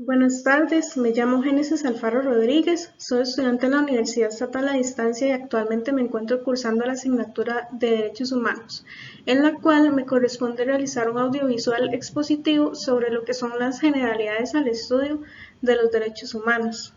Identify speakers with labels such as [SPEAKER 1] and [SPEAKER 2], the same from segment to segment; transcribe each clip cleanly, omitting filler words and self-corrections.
[SPEAKER 1] Buenas tardes, me llamo Génesis Alfaro Rodríguez, soy estudiante en la Universidad Estatal a Distancia y actualmente me encuentro cursando la asignatura de Derechos Humanos, en la cual me corresponde realizar un audiovisual expositivo sobre lo que son las generalidades al estudio de los derechos humanos.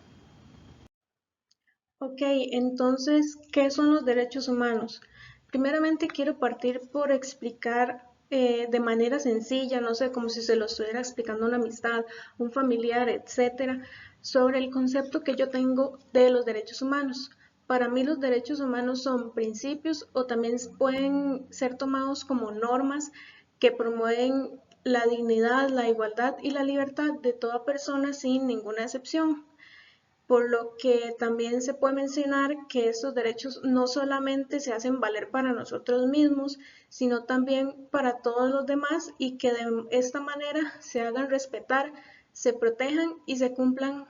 [SPEAKER 1] Ok, entonces, ¿qué son los derechos humanos? Primeramente quiero partir por explicar de manera sencilla, no sé, como si se lo estuviera explicando a una amistad, un familiar, etcétera, sobre el concepto que yo tengo de los derechos humanos. Para mí los derechos humanos son principios o también pueden ser tomados como normas que promueven la dignidad, la igualdad y la libertad de toda persona sin ninguna excepción, por lo que también se puede mencionar que estos derechos no solamente se hacen valer para nosotros mismos, sino también para todos los demás y que de esta manera se hagan respetar, se protejan y se cumplan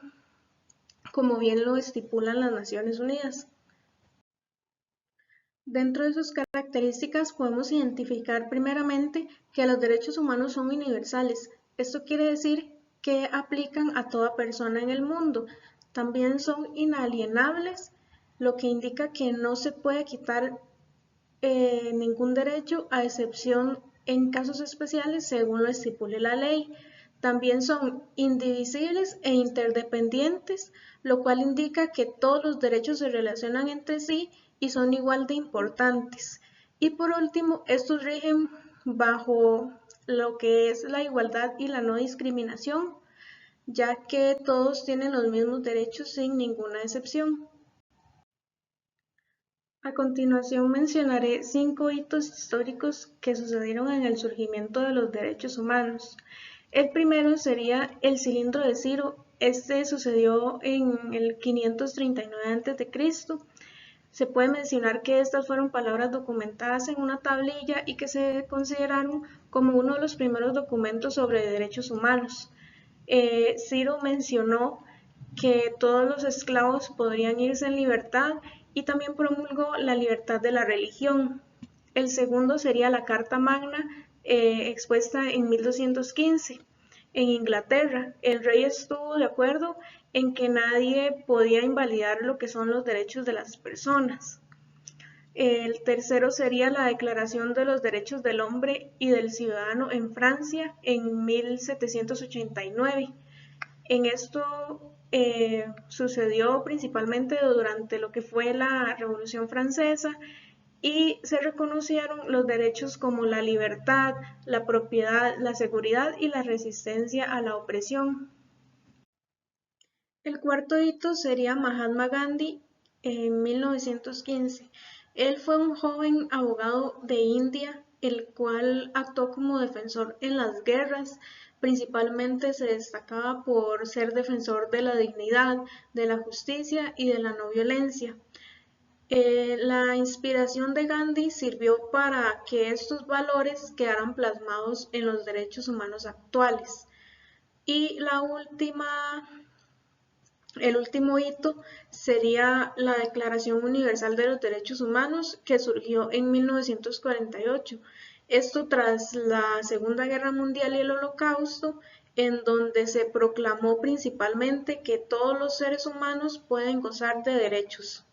[SPEAKER 1] como bien lo estipulan las Naciones Unidas. Dentro de sus características podemos identificar primeramente que los derechos humanos son universales. Esto quiere decir que aplican a toda persona en el mundo. También son inalienables, lo que indica que no se puede quitar ningún derecho a excepción en casos especiales según lo estipule la ley. También son indivisibles e interdependientes, lo cual indica que todos los derechos se relacionan entre sí y son igual de importantes. Y por último, estos rigen bajo lo que es la igualdad y la no discriminación, ya que todos tienen los mismos derechos sin ninguna excepción. A continuación mencionaré 5 hitos históricos que sucedieron en el surgimiento de los derechos humanos. El primero sería el Cilindro de Ciro. Este sucedió en el 539 a.C. Se puede mencionar que estas fueron palabras documentadas en una tablilla y que se consideraron como uno de los primeros documentos sobre derechos humanos. Ciro mencionó que todos los esclavos podrían irse en libertad y también promulgó la libertad de la religión. El segundo sería la Carta Magna, expuesta en 1215 en Inglaterra. El rey estuvo de acuerdo en que nadie podía invalidar lo que son los derechos de las personas. El tercero sería la Declaración de los Derechos del Hombre y del Ciudadano en Francia en 1789. En esto sucedió principalmente durante lo que fue la Revolución Francesa y se reconocieron los derechos como la libertad, la propiedad, la seguridad y la resistencia a la opresión. El cuarto hito sería Mahatma Gandhi en 1915. Él fue un joven abogado de India, el cual actuó como defensor en las guerras. Principalmente se destacaba por ser defensor de la dignidad, de la justicia y de la no violencia. La inspiración de Gandhi sirvió para que estos valores quedaran plasmados en los derechos humanos actuales. Y el último hito sería la Declaración Universal de los Derechos Humanos, que surgió en 1948. Esto tras la Segunda Guerra Mundial y el Holocausto, en donde se proclamó principalmente que todos los seres humanos pueden gozar de derechos.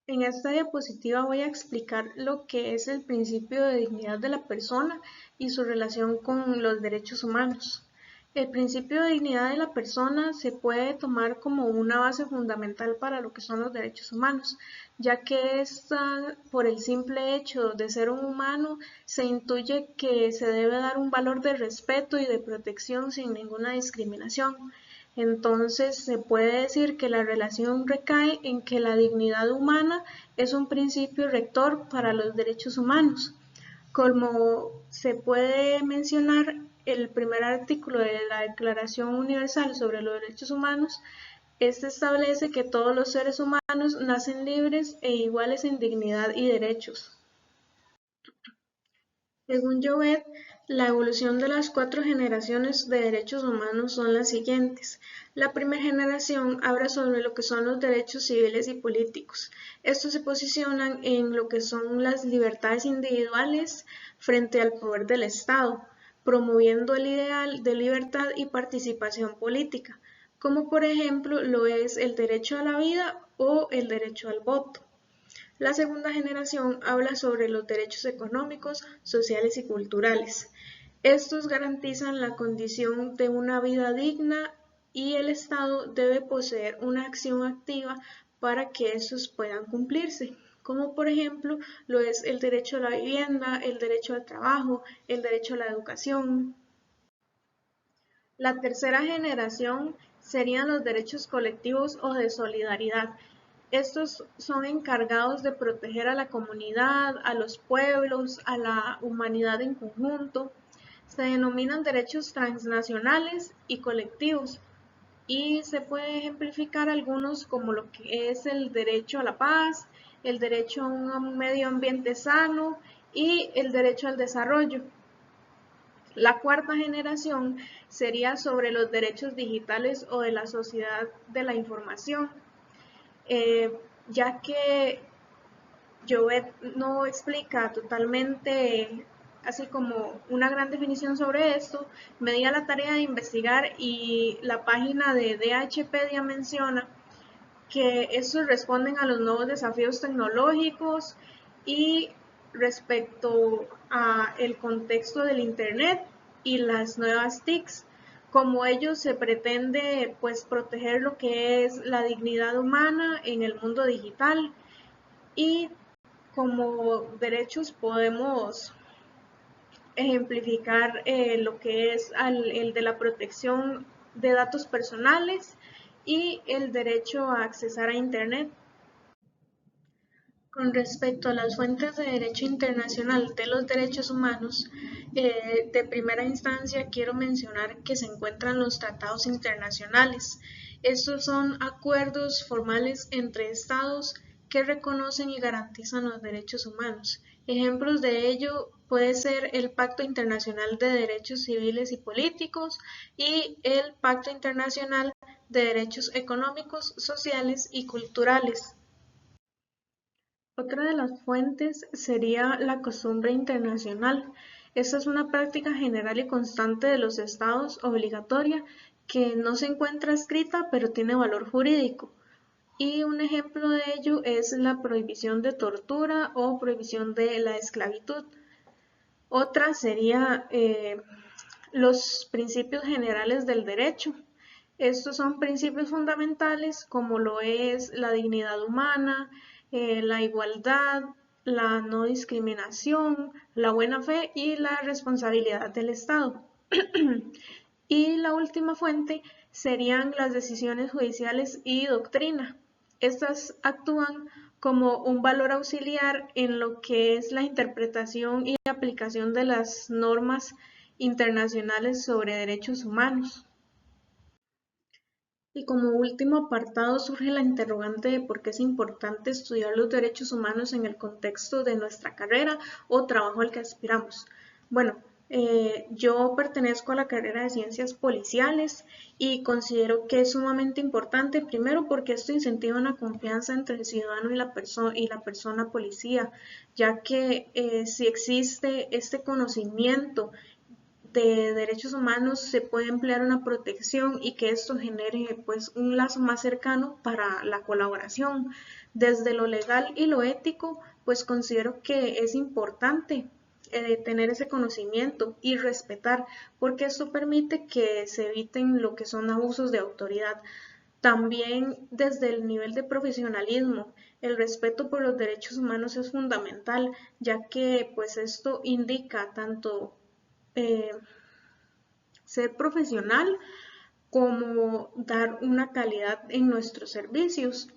[SPEAKER 1] En esta diapositiva voy a explicar lo que es el principio de dignidad de la persona y su relación con los derechos humanos. El principio de dignidad de la persona se puede tomar como una base fundamental para lo que son los derechos humanos, ya que esta, por el simple hecho de ser un humano, se intuye que se debe dar un valor de respeto y de protección sin ninguna discriminación. Entonces se puede decir que la relación recae en que la dignidad humana es un principio rector para los derechos humanos. Como se puede mencionar, el primer artículo de la Declaración Universal sobre los Derechos Humanos, este establece que todos los seres humanos nacen libres e iguales en dignidad y derechos. Según Jovet, la evolución de las 4 generaciones de derechos humanos son las siguientes. La primera generación habla sobre lo que son los derechos civiles y políticos. Estos se posicionan en lo que son las libertades individuales frente al poder del Estado. promoviendo el ideal de libertad y participación política, como por ejemplo lo es el derecho a la vida o el derecho al voto. La segunda generación habla sobre los derechos económicos, sociales y culturales. Estos garantizan la condición de una vida digna y el Estado debe poseer una acción activa para que estos puedan cumplirse, como por ejemplo lo es el derecho a la vivienda, el derecho al trabajo, el derecho a la educación. La tercera generación serían los derechos colectivos o de solidaridad. Estos son encargados de proteger a la comunidad, a los pueblos, a la humanidad en conjunto. Se denominan derechos transnacionales y colectivos y se puede ejemplificar algunos como lo que es el derecho a la paz, el derecho a un medio ambiente sano y el derecho al desarrollo. La cuarta generación sería sobre los derechos digitales o de la sociedad de la información, ya que Jovet no explica totalmente así como una gran definición sobre esto, me di a la tarea de investigar y la página de DHpedia menciona que estos responden a los nuevos desafíos tecnológicos y respecto a el contexto del internet y las nuevas TICs. Como ellos se pretende pues proteger lo que es la dignidad humana en el mundo digital y como derechos podemos ejemplificar lo que es el de la protección de datos personales y el derecho a accesar a Internet. Con respecto a las fuentes de derecho internacional de los derechos humanos, de primera instancia quiero mencionar que se encuentran los tratados internacionales. Estos son acuerdos formales entre estados que reconocen y garantizan los derechos humanos. Ejemplos de ello puede ser el Pacto Internacional de Derechos Civiles y Políticos y el Pacto Internacional de Derechos Económicos, Sociales y Culturales. Otra de las fuentes sería la costumbre internacional. Esta es una práctica general y constante de los estados obligatoria que no se encuentra escrita pero tiene valor jurídico. Y un ejemplo de ello es la prohibición de tortura o prohibición de la esclavitud. Otra sería los principios generales del derecho. Estos son principios fundamentales como lo es la dignidad humana, la igualdad, la no discriminación, la buena fe y la responsabilidad del Estado. Y la última fuente serían las decisiones judiciales y doctrina. Estas actúan como un valor auxiliar en lo que es la interpretación y aplicación de las normas internacionales sobre derechos humanos. Y como último apartado surge la interrogante de por qué es importante estudiar los derechos humanos en el contexto de nuestra carrera o trabajo al que aspiramos. Bueno, yo pertenezco a la carrera de ciencias policiales y considero que es sumamente importante, primero porque esto incentiva una confianza entre el ciudadano y la persona policía, ya que si existe este conocimiento de derechos humanos se puede emplear una protección y que esto genere pues un lazo más cercano para la colaboración. Desde lo legal y lo ético, pues considero que es importante tener ese conocimiento y respetar, porque esto permite que se eviten lo que son abusos de autoridad. También desde el nivel de profesionalismo, el respeto por los derechos humanos es fundamental, ya que pues esto indica tanto eh, ser profesional como dar una calidad en nuestros servicios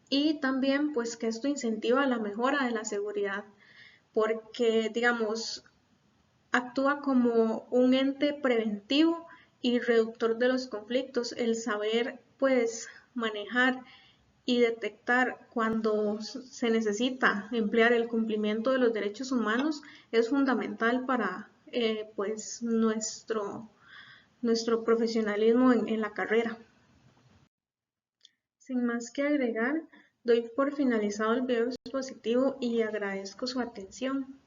[SPEAKER 1] y también pues que esto incentiva la mejora de la seguridad porque digamos actúa como un ente preventivo y reductor de los conflictos, el saber pues manejar y detectar cuando se necesita emplear el cumplimiento de los derechos humanos es fundamental para pues nuestro profesionalismo en la carrera. Sin más que agregar, doy por finalizado el video expositivo y agradezco su atención.